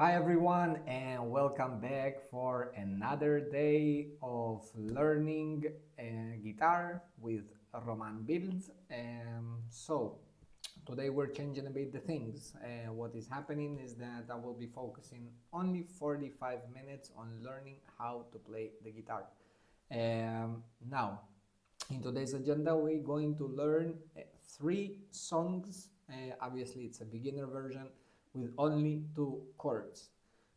Hi everyone and welcome back for another day of learning guitar with Roman Builds. Today we're changing a bit the things. What is happening is that I will be focusing only 45 minutes on learning how to play the guitar. Now, in today's agenda we're going to learn three songs. Obviously it's a beginner version with only two chords.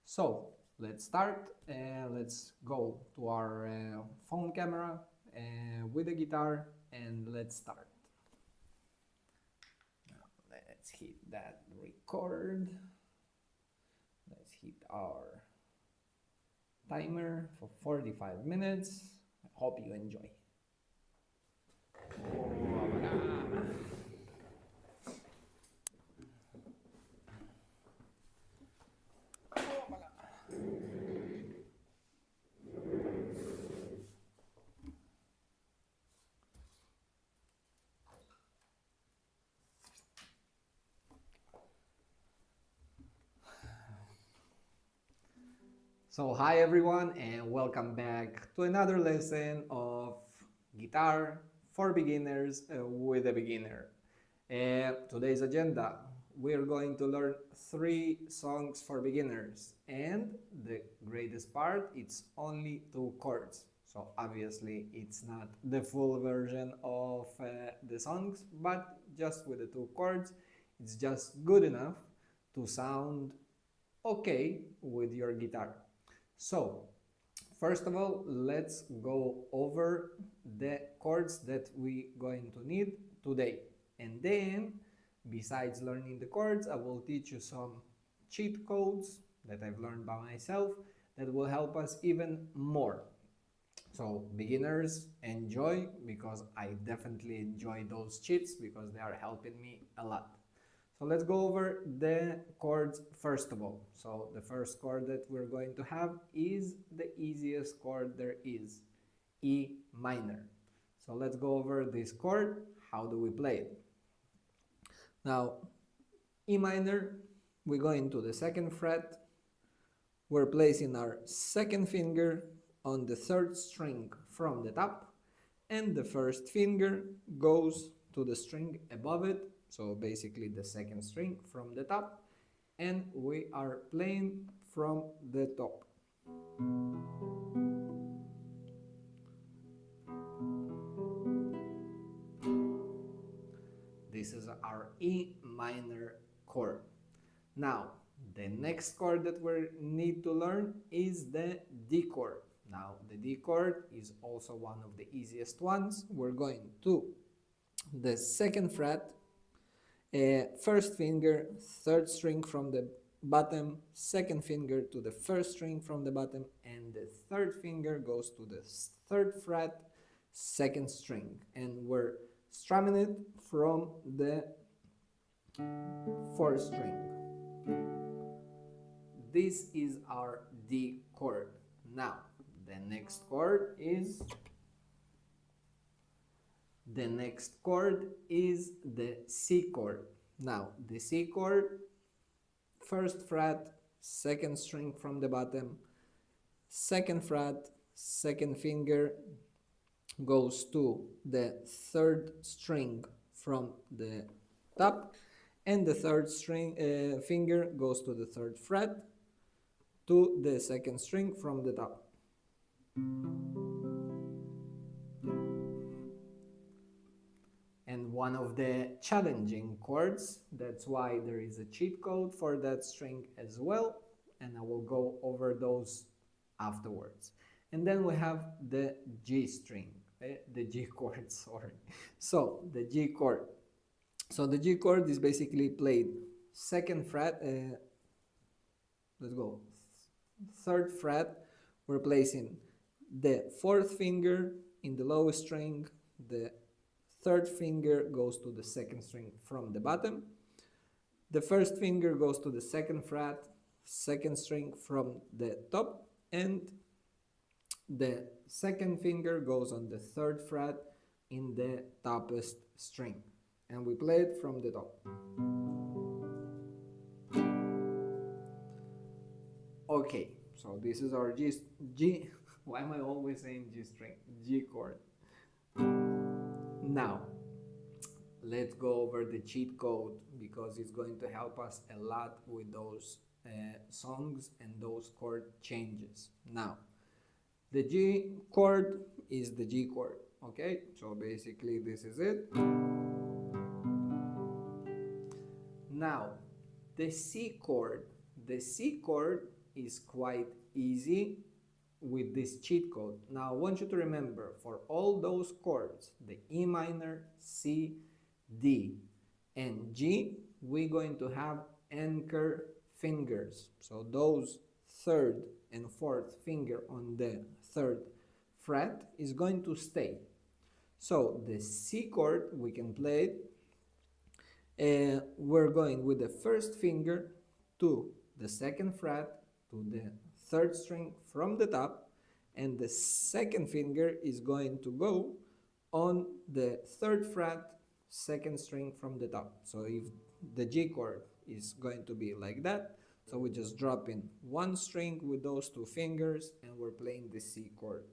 So let's start. Let's go to our phone camera with the guitar and let's start. Now, let's hit that record. Let's hit our timer for 45 minutes. I hope you enjoy. So hi everyone and welcome back to another lesson of guitar for beginners with a beginner. Today's agenda, we're going to learn three songs for beginners, and the greatest part, it's only two chords. So obviously it's not the full version of the songs, but just with the two chords, it's just good enough to sound okay with your guitar. So, first of all, let's go over the chords that we're going to need today. And then, besides learning the chords, I will teach you some cheat codes that I've learned by myself that will help us even more. So, beginners, enjoy, because I definitely enjoy those cheats because they are helping me a lot. So let's go over the chords first of all. So the first chord that we're going to have is the easiest chord there is, E minor. So let's go over this chord. How do we play it? Now, E minor, we go into the second fret. We're placing our second finger on the third string from the top, and the first finger goes to the string above it, so basically the second string from the top, and we are playing from the top. This is our E minor chord. Now, the next chord that we need to learn is the D chord. Now, the D chord is also one of the easiest ones. We're going to the second fret, first finger, third string from the bottom, second finger to the first string from the bottom, and the third finger goes to the third fret, second string, and we're strumming it from the fourth string. This is our D chord. Now, the next chord is the C chord. Now, the C chord, first fret, second string from the bottom, second fret, second finger goes to the third string from the top, and the third string finger goes to the third fret to the second string from the top. And one of the challenging chords, that's why there is a cheat code for that string as well, and I will go over those afterwards. And then we have the G string, the G chord, sorry. So the G chord. So the G chord is basically played second fret, let's go, third fret, we're placing the fourth finger in the lowest string, the third finger goes to the second string from the bottom, the first finger goes to the second fret, second string from the top, and the second finger goes on the third fret in the topest string, and we play it from the top. Okay, so this is our G. Why am I always saying G string? G chord. Now, let's go over the cheat code because it's going to help us a lot with those songs and those chord changes. Now, the G chord is the G chord, okay? So basically this is it. Now, the C chord is quite easy with this cheat code. Now I want you to remember, for all those chords, the E minor, C, D, and G, we're going to have anchor fingers. So those third and fourth finger on the third fret is going to stay. So the C chord, we can play it. We're going with the first finger to the second fret, to the third string from the top, and the second finger is going to go on the third fret, second string from the top. So if the G chord is going to be like that, so we just drop in one string with those two fingers and we're playing the C chord.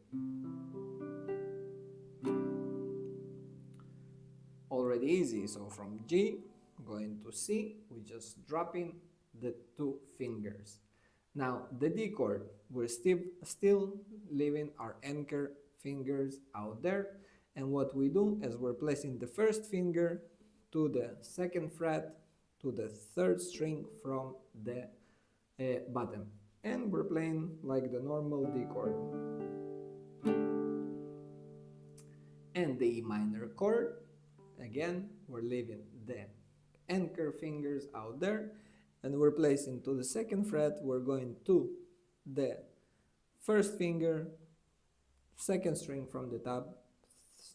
Already easy. So from G going to C, we just drop in the two fingers. Now the D chord, we're still leaving our anchor fingers out there, and what we do is we're placing the first finger to the second fret, to the third string from the bottom, and we're playing like the normal D chord. And the E minor chord, again, we're leaving the anchor fingers out there, and we're placing to the second fret, we're going to the first finger, second string from the top,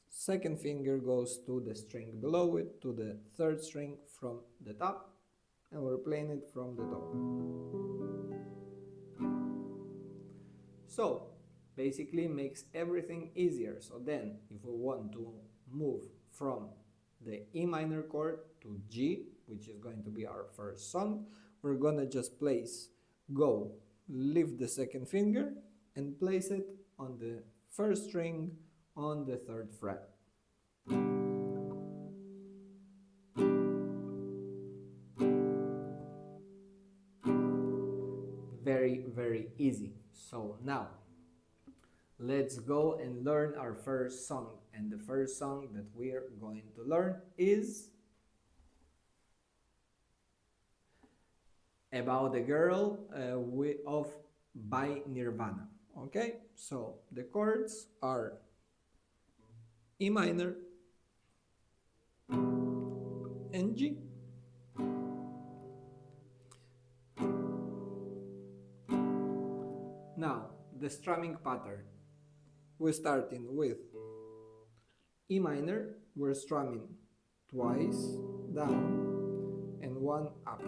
second finger goes to the string below it, to the third string from the top, and we're playing it from the top. So basically makes everything easier. So then if we want to move from the E minor chord to G, which is going to be our first song, we're gonna just lift the second finger and place it on the first string on the third fret. Very, very easy. So now let's go and learn our first song. And the first song that we're going to learn is About a Girl by Nirvana. Okay, so the chords are E minor and G. Now, the strumming pattern. We're starting with E minor, we're strumming twice down and one up.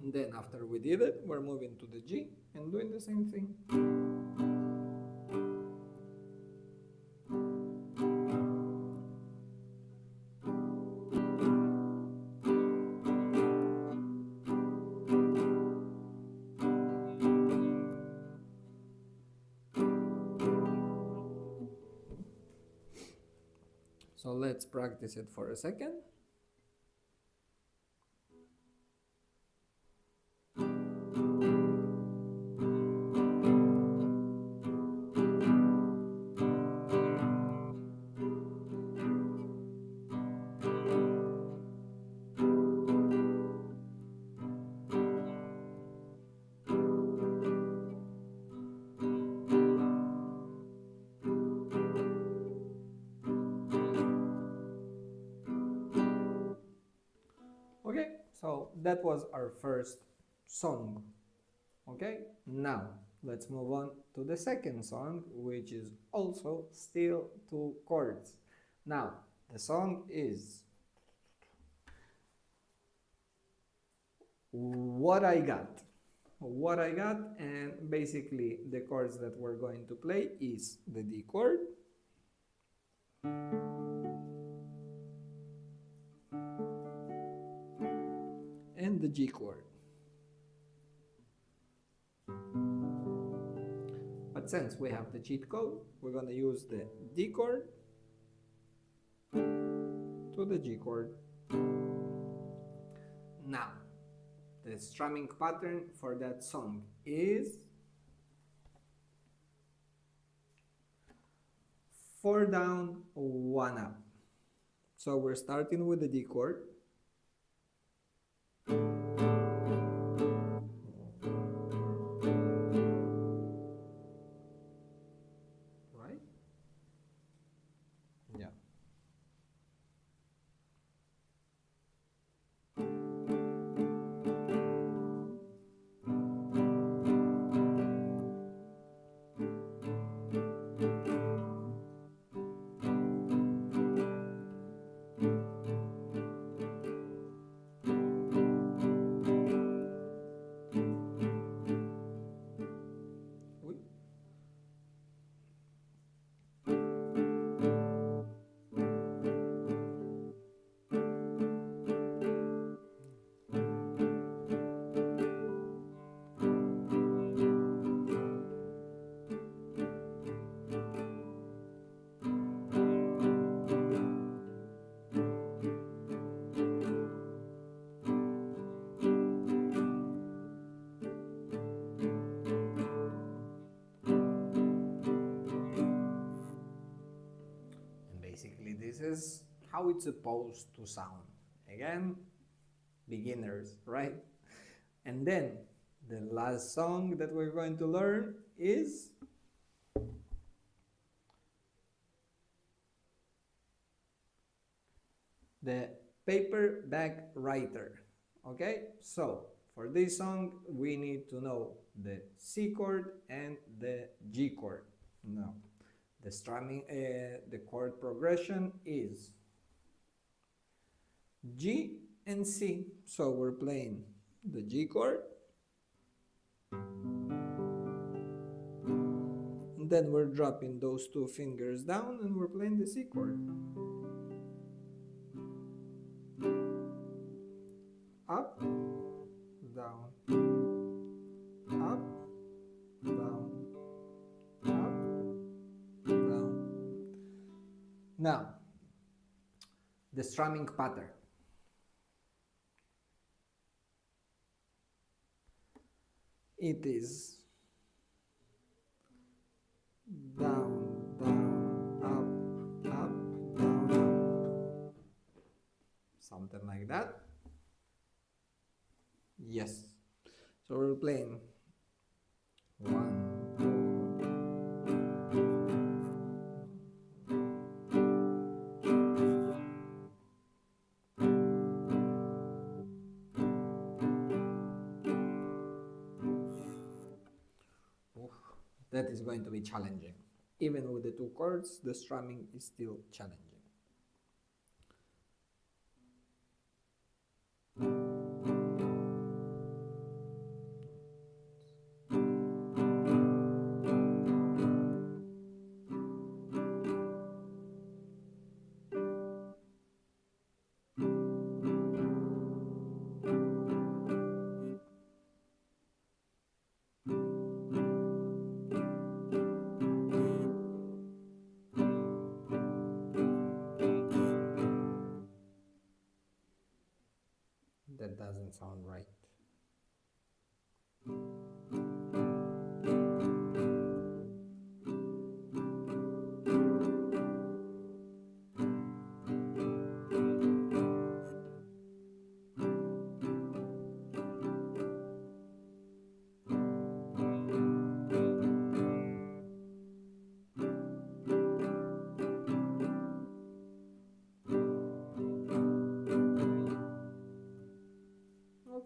And then after we did it, we're moving to the G and doing the same thing. So let's practice it for a second. Okay, so that was our first song. Okay, now let's move on to the second song, which is also still two chords. Now the song is What I Got. What I Got, and basically the chords that we're going to play is the D chord, and the G chord. But since we have the cheat code, we're going to use the D chord to the G chord. Now, the strumming pattern for that song is 4 down, 1 up. So we're starting with the D chord. Right? Yeah. Basically, this is how it's supposed to sound. Again, beginners, right? And then the last song that we're going to learn is the paperback writer. Okay, so for this song we need to know the C chord and the G chord. Now, the strumming, the chord progression is G and C. So we're playing the G chord, and then we're dropping those two fingers down and we're playing the C chord. Up, down, up, down, up, down. Now, the strumming pattern. It is down, down, up, up, down, up. Something like that. Yes. So we're playing 1, 2. Oof, that is going to be challenging. Even with the 2 chords, the strumming is still challenging. That doesn't sound right.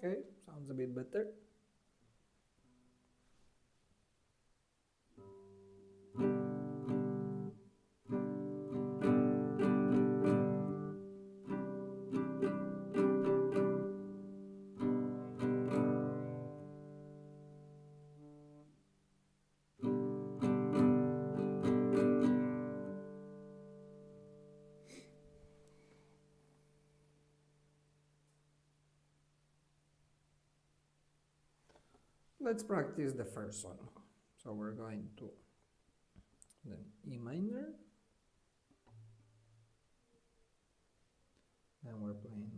Okay, sounds a bit better. Let's practice the first one. So we're going to then E minor, and we're playing.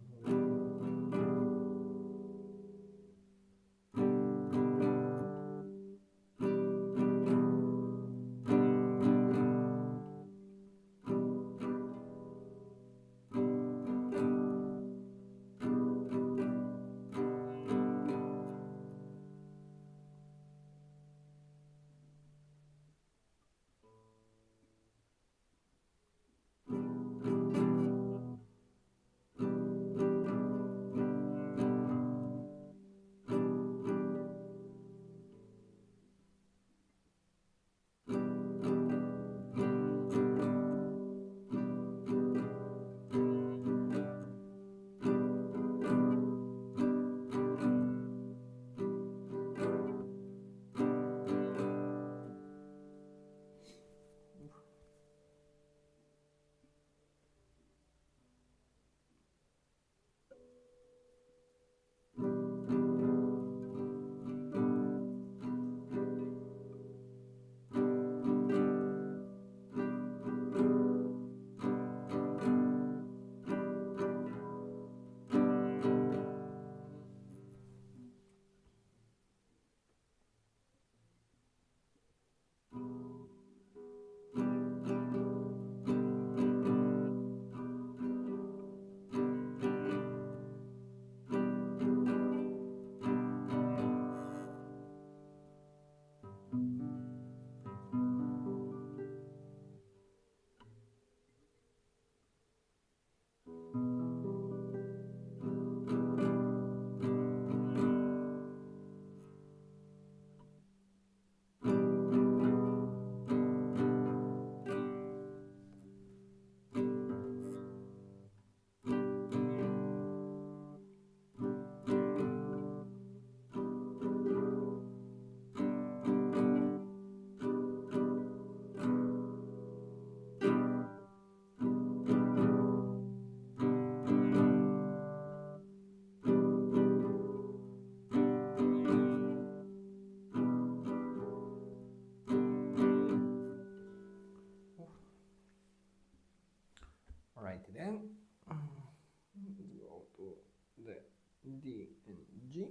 Alright then, let's go to the D and G.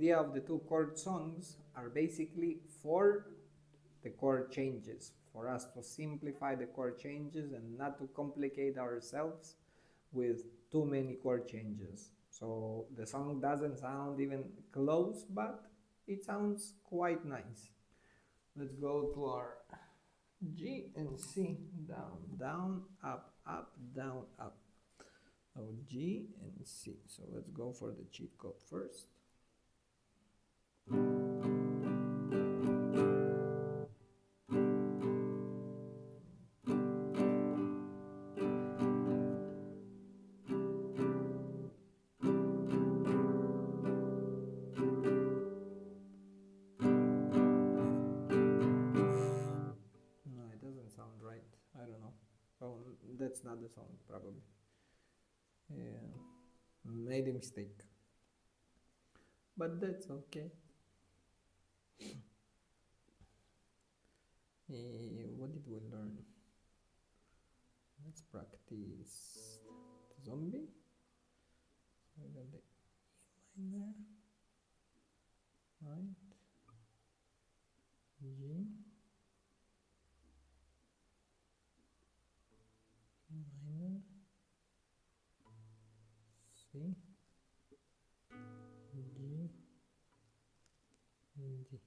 idea of the two-chord songs are basically for the chord changes, for us to simplify the chord changes and not to complicate ourselves with too many chord changes. So the song doesn't sound even close, but it sounds quite nice. Let's go to our G and C. Down, down, up, up, down, up. So G and C. So let's go for the cheat code first. Sound right. I don't know. Oh, that's not the song, probably. Yeah, made a mistake. But that's okay. What did we learn? Let's practice the zombie. So we got the E minor, right? G. Minor, C, G, and D.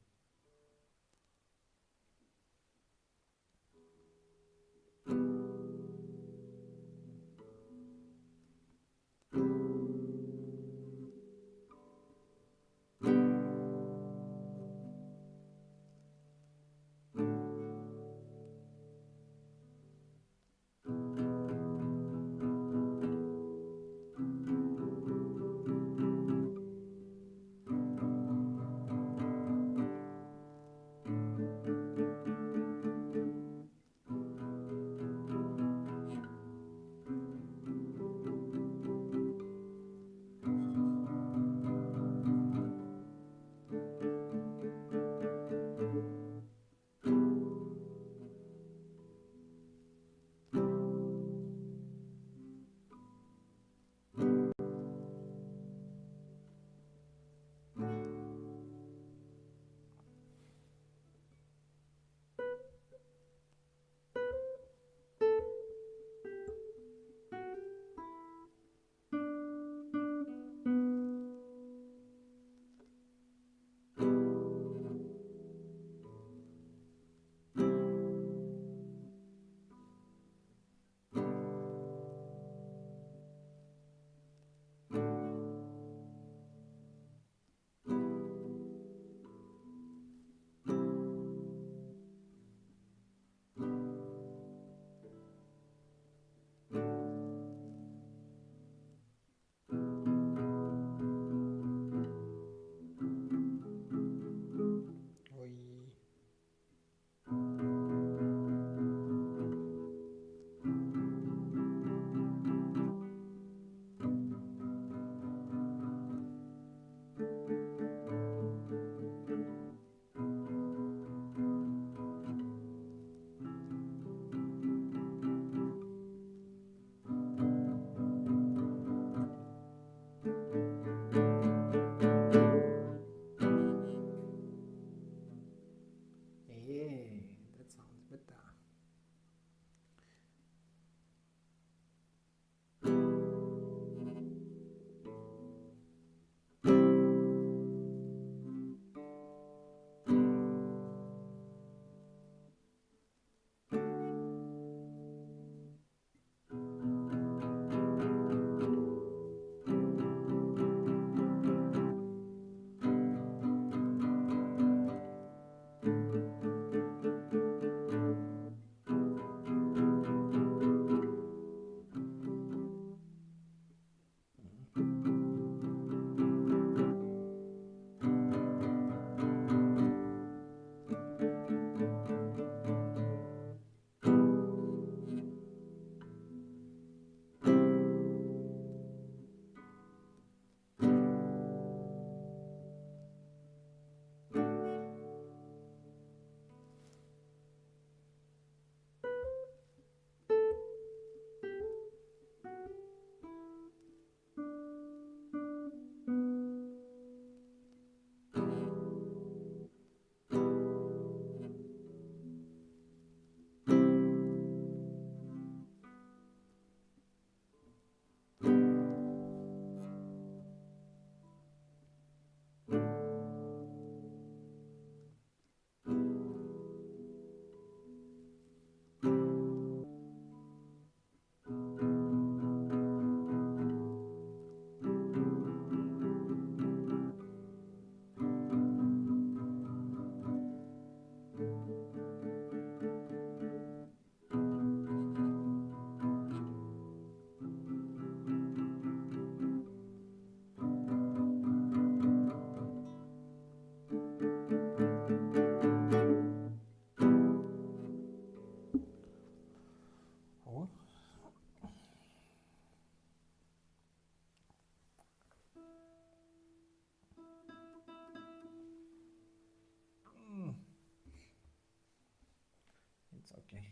Okay.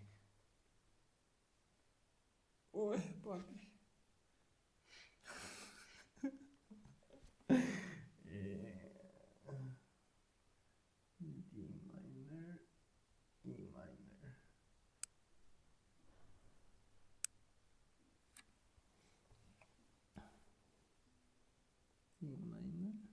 Uy, papi. D minor, E minor. E minor.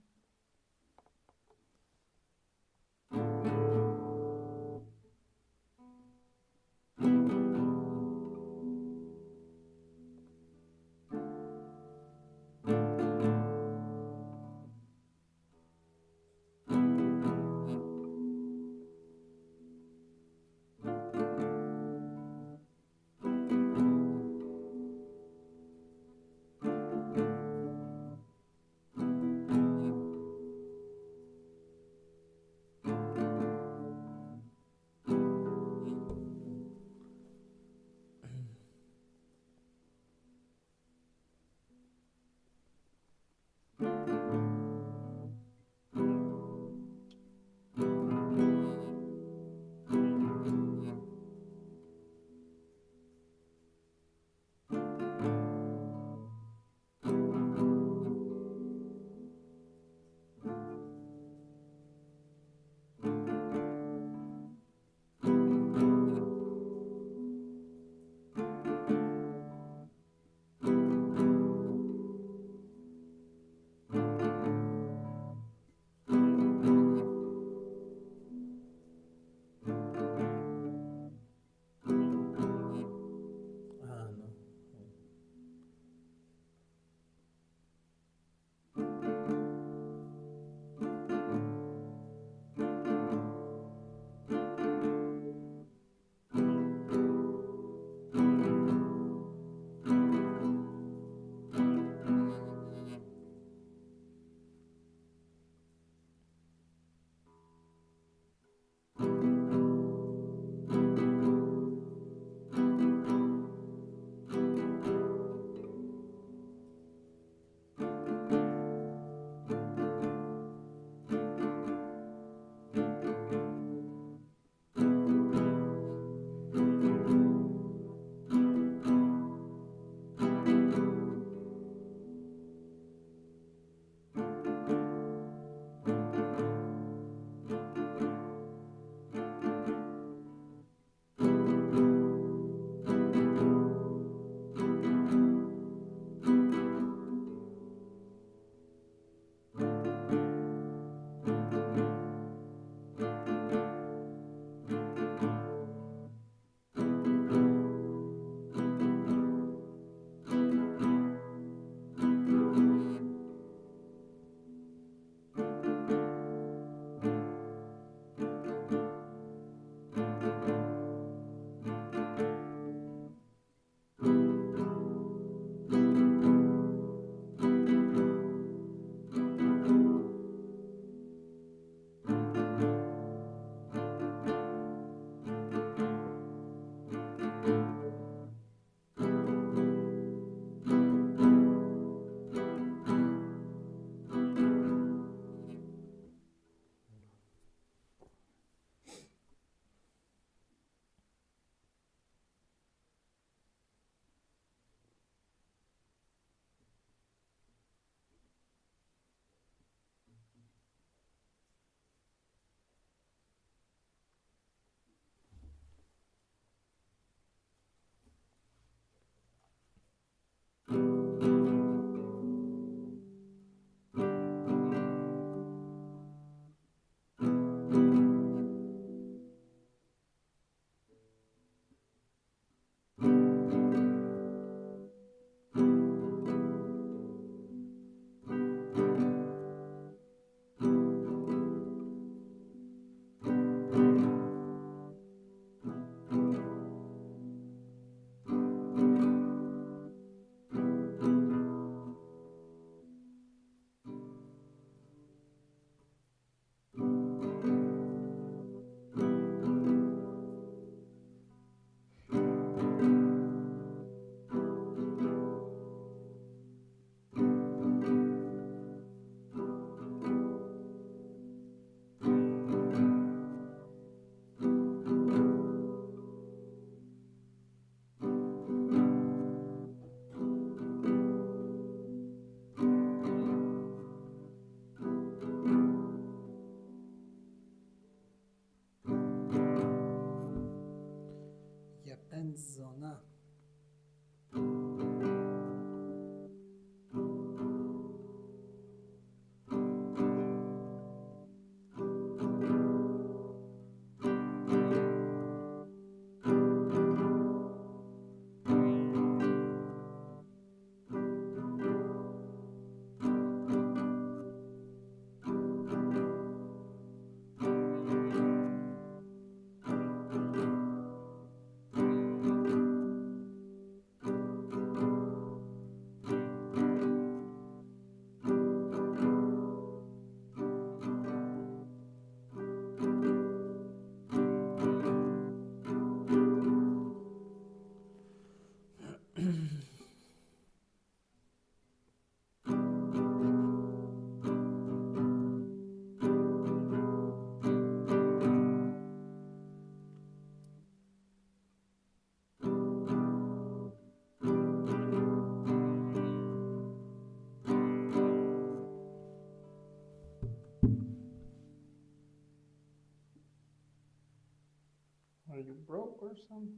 Are you broke or something?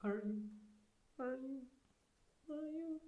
Are you? Are you? Are you?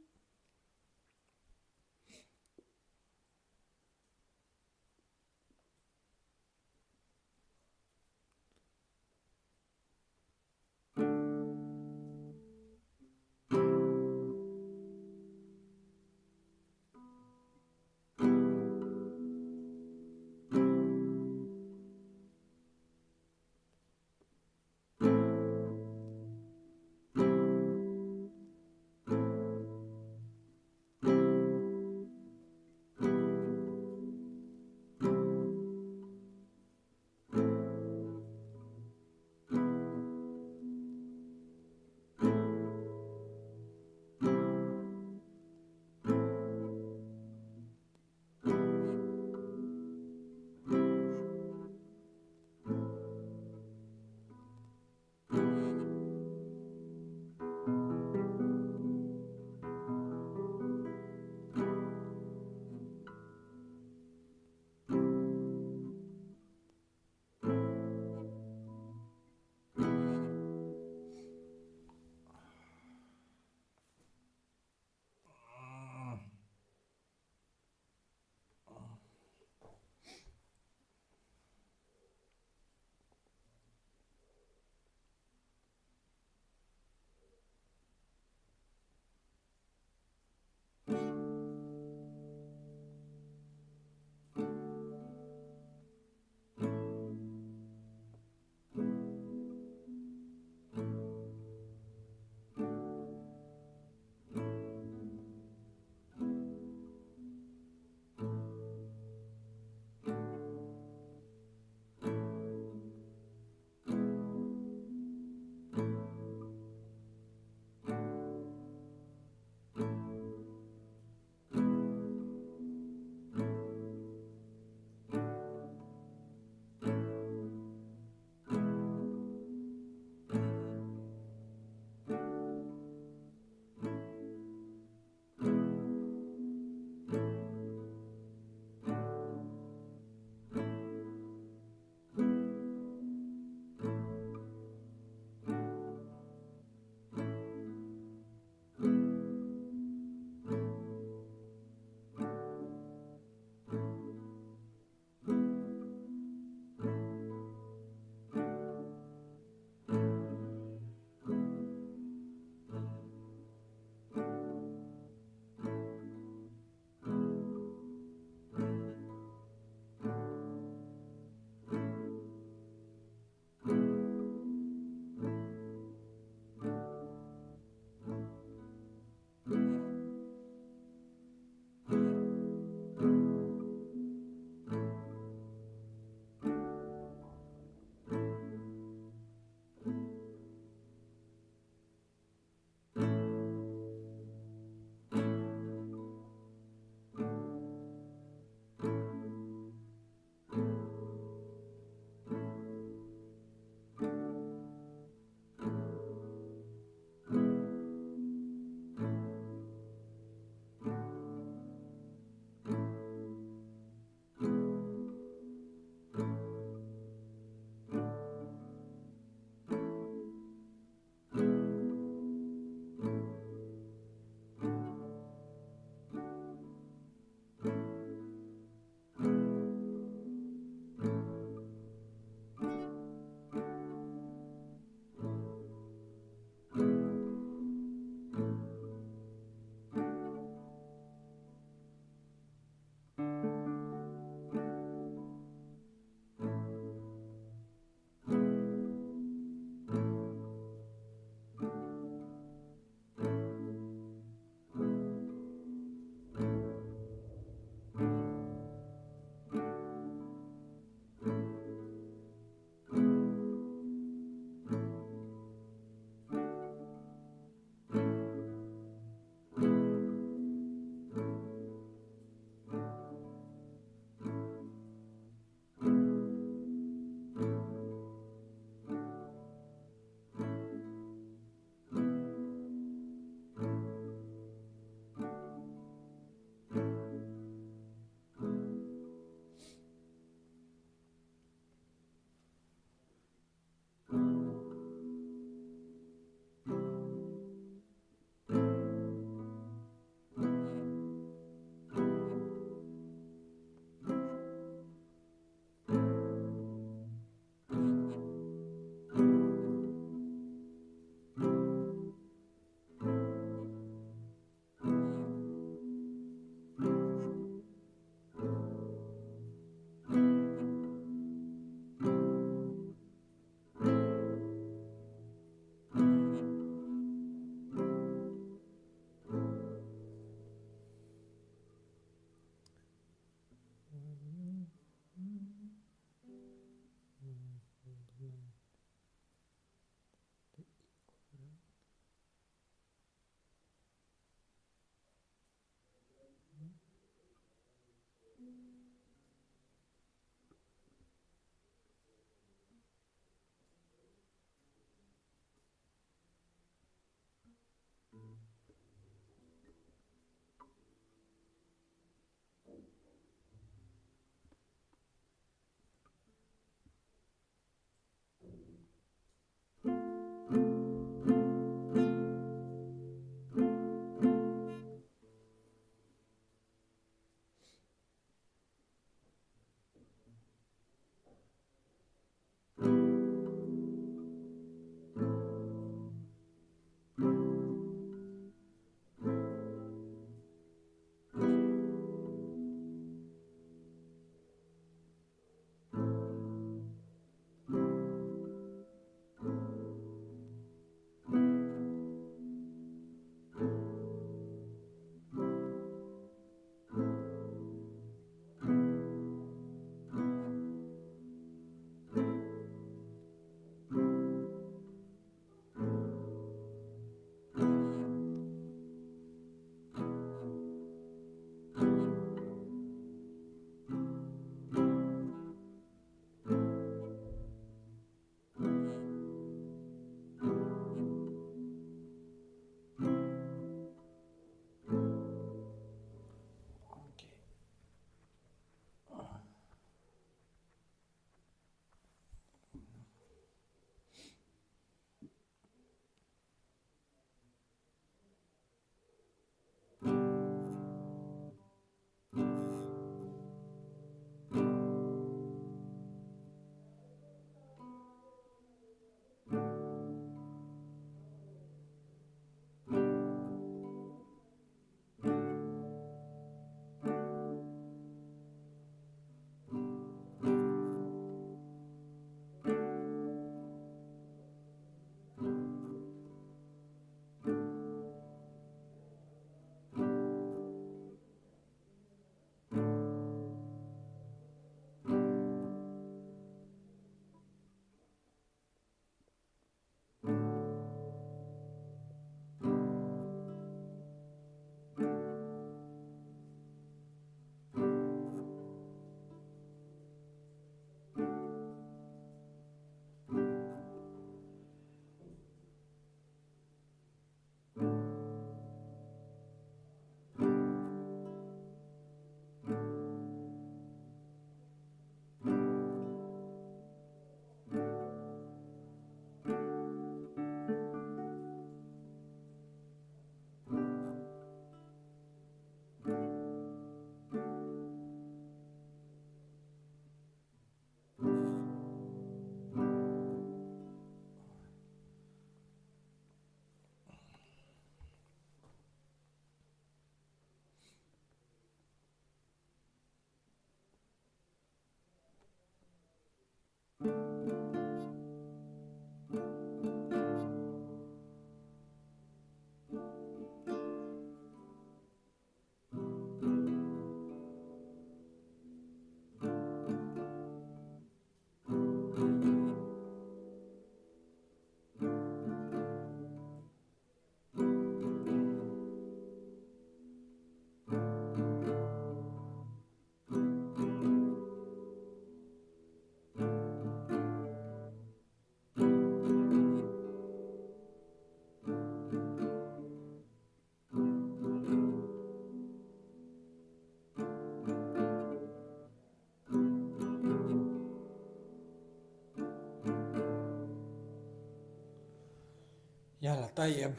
طيب.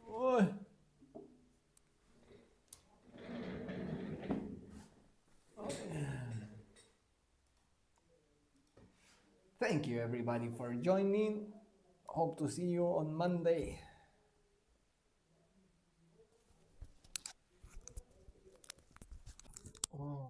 أوه. Thank you everybody for joining. Hope to see you on Monday. Oh.